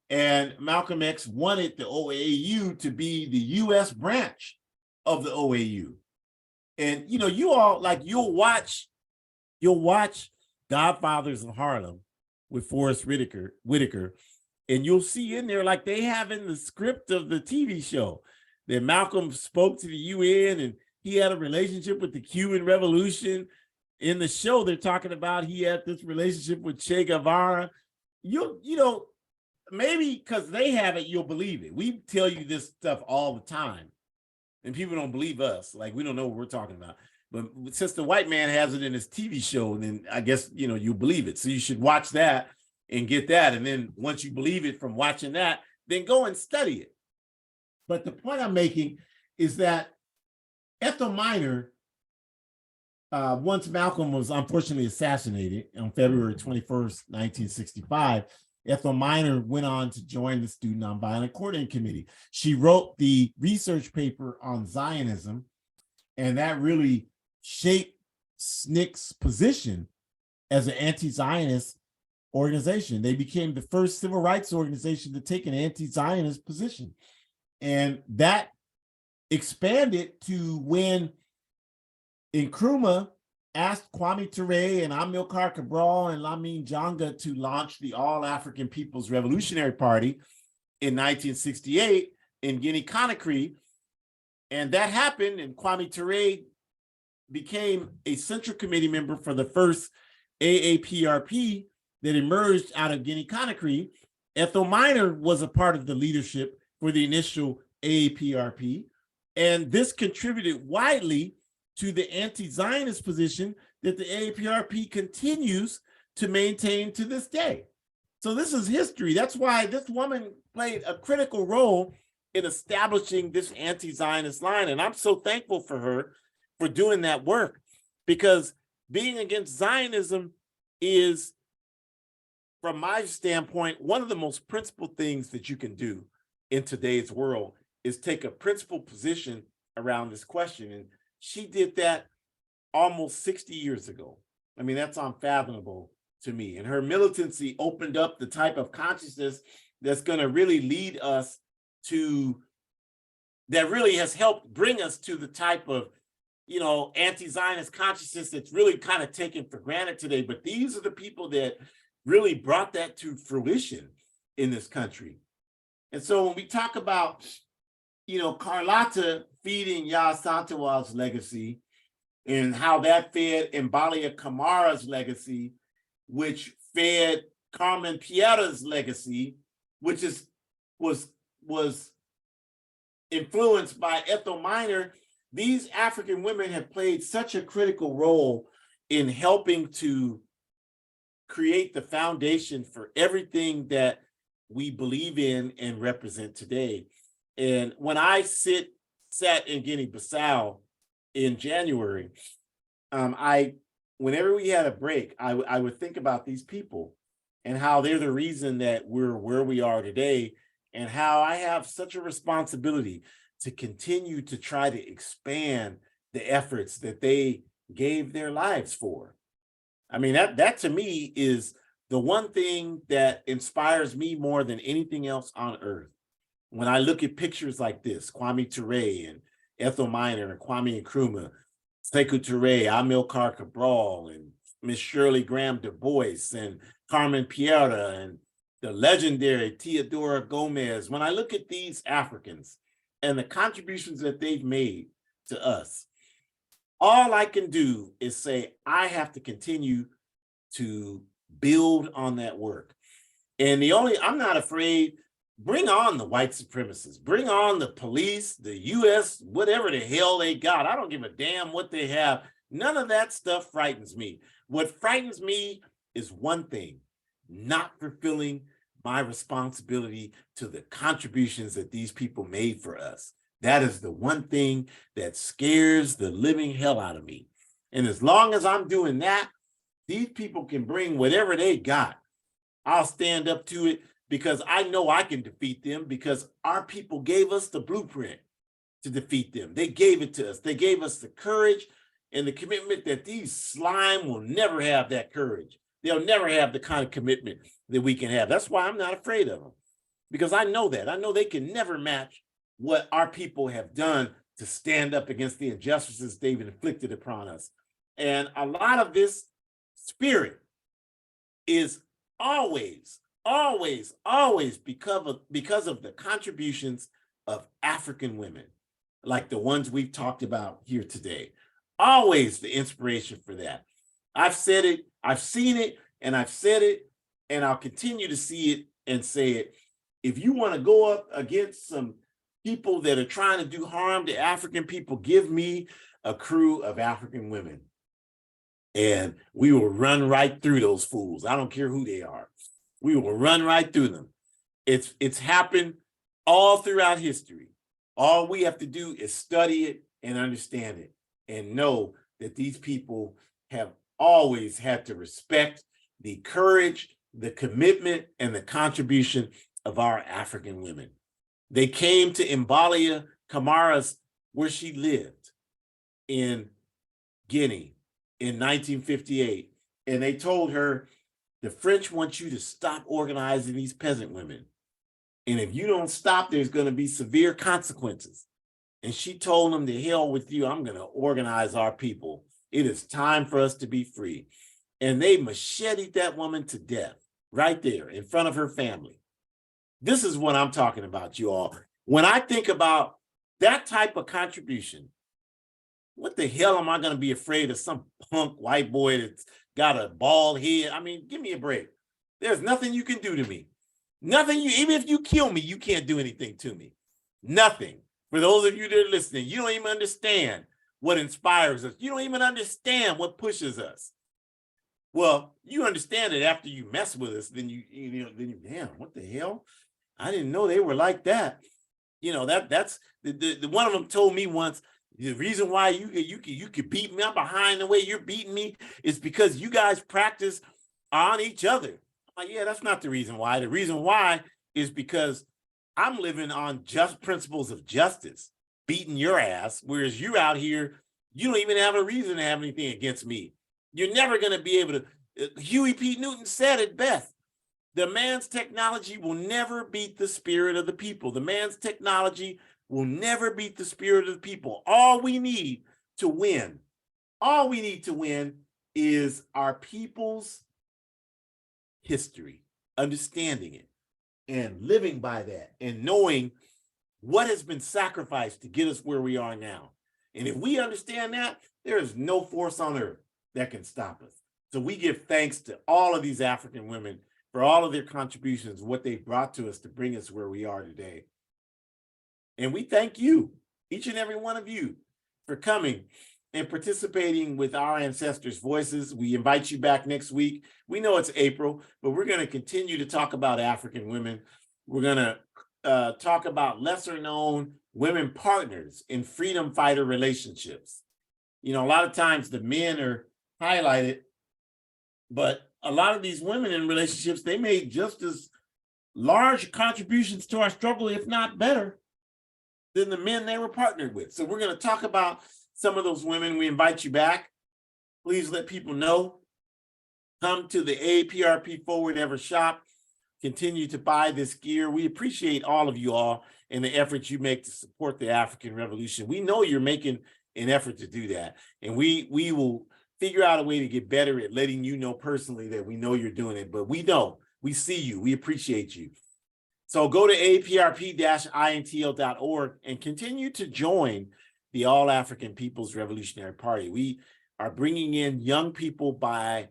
[SPEAKER 1] And Malcolm X wanted the OAU to be the US branch of the OAU. And you know, you all, like, you'll watch Godfathers of Harlem with Forrest Whitaker, and you'll see in there, like, they have in the script of the TV show that Malcolm spoke to the UN and he had a relationship with the Cuban Revolution. In the show, they're talking about he had this relationship with Che Guevara. You know, maybe because they have it, you'll believe it. We tell you this stuff all the time, and people don't believe us. Like, we don't know what we're talking about. But since the white man has it in his TV show, then I guess, you know, you believe it. So you should watch that and get that. And then once you believe it from watching that, then go and study it. But the point I'm making is that Ethel Minor, once Malcolm was unfortunately assassinated on February 21st, 1965, Ethel Minor went on to join the Student Nonviolent Coordinating Committee. She wrote the research paper on Zionism, and that really shaped SNCC's position as an anti-Zionist organization. They became the first civil rights organization to take an anti-Zionist position. And that expanded to when Nkrumah asked Kwame Ture and Amilcar Cabral and Lamine Jonga to launch the All African People's Revolutionary Party in 1968 in Guinea-Conakry. And that happened, and Kwame Ture became a Central Committee member for the first AAPRP that emerged out of Guinea-Conakry. Ethel Minor was a part of the leadership for the initial AAPRP, and this contributed widely to the anti-Zionist position that the AAPRP continues to maintain to this day. So this is history. That's why this woman played a critical role in establishing this anti-Zionist line. And I'm so thankful for her for doing that work, because being against Zionism is, from my standpoint, one of the most principled things that you can do in today's world is take a principled position around this question. And she did that almost 60 years ago. I mean, that's unfathomable to me. And her militancy opened up the type of consciousness that's going to really lead us to, that really has helped bring us to the type of, you know, anti-Zionist consciousness that's really kind of taken for granted today. But these are the people that really brought that to fruition in this country. And so when we talk about, you know, Carlota feeding Asantewa's legacy and how that fed Mbalia Camara's legacy, which fed Carmen Pierera's legacy, which was influenced by Ethel Minor, these African women have played such a critical role in helping to create the foundation for everything that we believe in and represent today. And when I sat in Guinea-Bissau in January, whenever we had a break, I would think about these people and how they're the reason that we're where we are today. and how I have such a responsibility to continue to try to expand the efforts that they gave their lives for. I mean, that to me is the one thing that inspires me more than anything else on earth. When I look at pictures like this, Kwame Ture and Ethel Minor and Kwame Nkrumah, Sekou Touré, Amilcar Cabral, and Miss Shirley Graham Du Bois, and Carmen Pierera, and the legendary Teodora Gomez. When I look at these Africans and the contributions that they've made to us, all I can do is say, I have to continue to build on that work. And I'm not afraid, bring on the white supremacists, bring on the police, the US, whatever the hell they got. I don't give a damn what they have. None of that stuff frightens me. What frightens me is one thing, not fulfilling my responsibility to the contributions that these people made for us. That is the one thing that scares the living hell out of me. And as long as I'm doing that, these people can bring whatever they got. I'll stand up to it because I know I can defeat them, because our people gave us the blueprint to defeat them. They gave it to us. They gave us the courage and the commitment that these slime will never have that courage. They'll never have the kind of commitment that we can have. That's why I'm not afraid of them, because I know that. I know they can never match what our people have done to stand up against the injustices they've inflicted upon us. And a lot of this spirit is always because of the contributions of African women, like the ones we've talked about here today. Always the inspiration for that. I've said it, I've seen it, and I've said it, and I'll continue to see it and say it. If you want to go up against some people that are trying to do harm to African people, give me a crew of African women, and we will run right through those fools. I don't care who they are. We will run right through them. It's happened all throughout history. All we have to do is study it and understand it and know that these people have always had to respect the courage, the commitment, and the contribution of our African women. They came to Mbalia Camara's, where she lived in Guinea in 1958, and they told her, the French want you to stop organizing these peasant women. And if you don't stop, there's going to be severe consequences. And she told them, to hell with you, I'm going to organize our people. It is time for us to be free. And they macheted that woman to death right there in front of her family. This is what I'm talking about, you all. When I think about that type of contribution, what the hell am I going to be afraid of some punk white boy that's got a bald head? I mean, give me a break. There's nothing you can do to me. Nothing. Even if you kill me, you can't do anything to me. Nothing. For those of you that are listening, you don't even understand what inspires us. You don't even understand what pushes us. Well, you understand it after you mess with us. Then you damn, what the hell? I didn't know they were like that. That's the one of them told me once, the reason why you could beat me up behind the way you're beating me is because you guys practice on each other. I'm like, yeah, that's not the reason why. The reason why is because I'm living on just principles of justice, beating your ass, whereas you out here, you don't even have a reason to have anything against me. You're never going to be able to. Huey P. Newton said it best. The man's technology will never beat the spirit of the people. The man's technology will never beat the spirit of the people. All we need to win is our people's history, understanding it and living by that and knowing what has been sacrificed to get us where we are now. And if we understand that, there is no force on earth that can stop us. So we give thanks to all of these African women for all of their contributions, what they brought to us to bring us where we are today. And we thank you, each and every one of you, for coming and participating with our ancestors' voices. We invite you back next week. We know it's April, but we're going to continue to talk about African women. We're going to talk about lesser known women partners in freedom fighter relationships. A lot of times the men are highlighted, but a lot of these women in relationships, they made just as large contributions to our struggle, if not better, than the men they were partnered with. So we're going to talk about some of those women. We invite you back. Please let people know. Come to the APRP Forward Ever shop. Continue to buy this gear. We appreciate all of you all and the efforts you make to support the African Revolution. We know you're making an effort to do that. And we will figure out a way to get better at letting you know personally that we know you're doing it. But we know, we see you, we appreciate you. So go to aprp-intl.org and continue to join the All African People's Revolutionary Party. We are bringing in young people by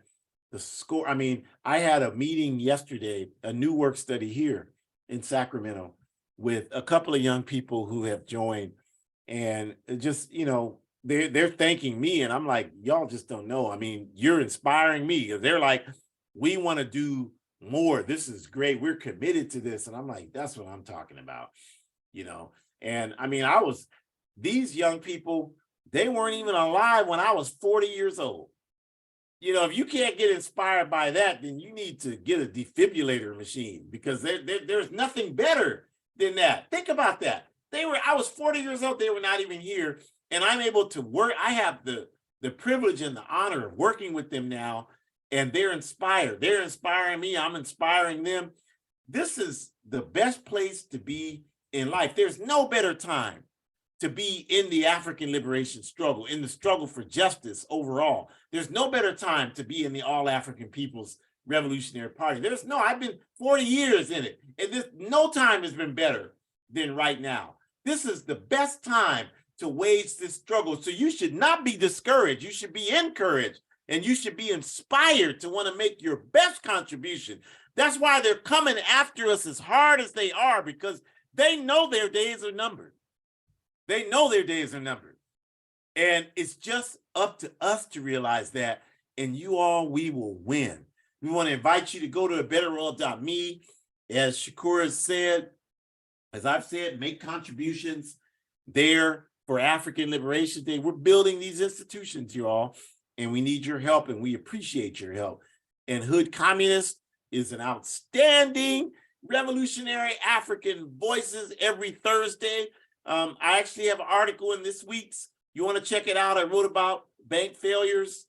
[SPEAKER 1] the score. I mean, I had a meeting yesterday, a new work study here in Sacramento with a couple of young people who have joined, and just, you know, they're thanking me, and I'm like, y'all just don't know. I mean, you're inspiring me. They're like, we want to do more. This is great. We're committed to this. And I'm like, that's what I'm talking about, you know. And I mean, these young people, they weren't even alive when I was 40 years old. You know, if you can't get inspired by that, then you need to get a defibrillator machine, because there's nothing better than that. Think about that. I was 40 years old. They were not even here. And I'm able to work. I have the privilege and the honor of working with them now. And they're inspired. They're inspiring me. I'm inspiring them. This is the best place to be in life. There's no better time to be in the African liberation struggle, in the struggle for justice overall. There's no better time to be in the All African People's Revolutionary Party. I've been 40 years in it, and no time has been better than right now. This is the best time to wage this struggle. So you should not be discouraged. You should be encouraged, and you should be inspired to want to make your best contribution. That's why they're coming after us as hard as they are, because they know their days are numbered. They know their days are numbered. And it's just up to us to realize that. And you all, we will win. We want to invite you to go to abetterworld.me. As Shakur has said, as I've said, make contributions there for African Liberation Day. We're building these institutions, you all, and we need your help, and we appreciate your help. And Hood Communist is an outstanding revolutionary African voices every Thursday. I actually have an article in this week's. You want to check it out. I wrote about bank failures,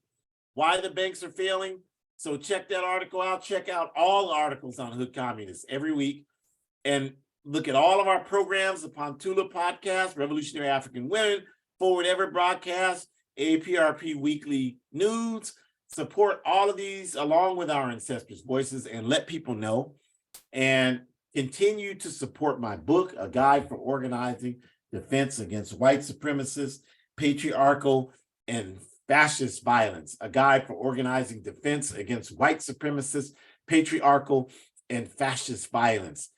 [SPEAKER 1] why the banks are failing. So check that article out. Check out all the articles on Hood Communists every week. And look at all of our programs, the Pontula Podcast, Revolutionary African Women, Forward Ever Broadcast, APRP Weekly News. Support all of these along with our Ancestors' Voices, and let people know. And continue to support my book, A Guide for Organizing Defense Against White Supremacist, Patriarchal, and Fascist Violence. A Guide for Organizing Defense Against White Supremacist, Patriarchal, and Fascist Violence.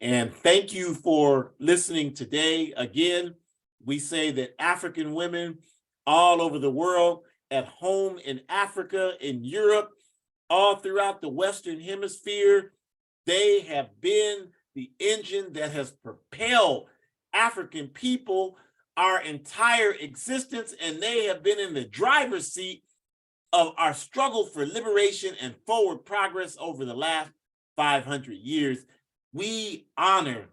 [SPEAKER 1] And thank you for listening today. Again, we say that African women all over the world, at home in Africa, in Europe, all throughout the Western Hemisphere, they have been the engine that has propelled African people our entire existence, and they have been in the driver's seat of our struggle for liberation and forward progress over the last 500 years. We honor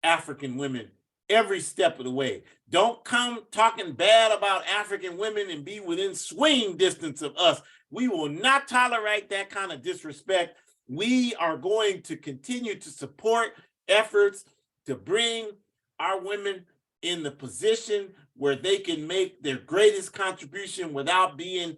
[SPEAKER 1] African women every step of the way. Don't come talking bad about African women and be within swinging distance of us. We will not tolerate that kind of disrespect. We are going to continue to support efforts to bring our women in the position where they can make their greatest contribution without being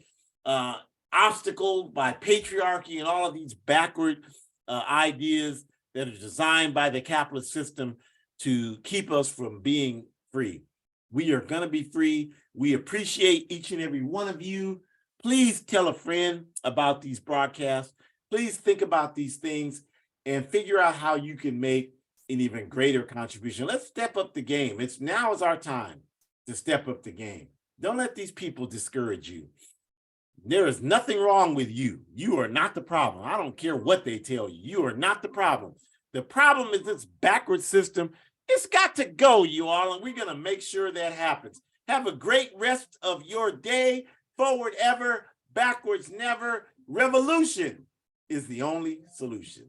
[SPEAKER 1] obstacled by patriarchy and all of these backward ideas that are designed by the capitalist system to keep us from being free. We are going to be free. We appreciate each and every one of you. Please tell a friend about these broadcasts. Please think about these things and figure out how you can make an even greater contribution. Let's step up the game. Now is our time to step up the game. Don't let these people discourage you. There is nothing wrong with you. You are not the problem. I don't care what they tell you. You are not the problem. The problem is this backward system. It's got to go, you all, and we're going to make sure that happens. Have a great rest of your day. Forward ever, backwards never. Revolution is the only solution.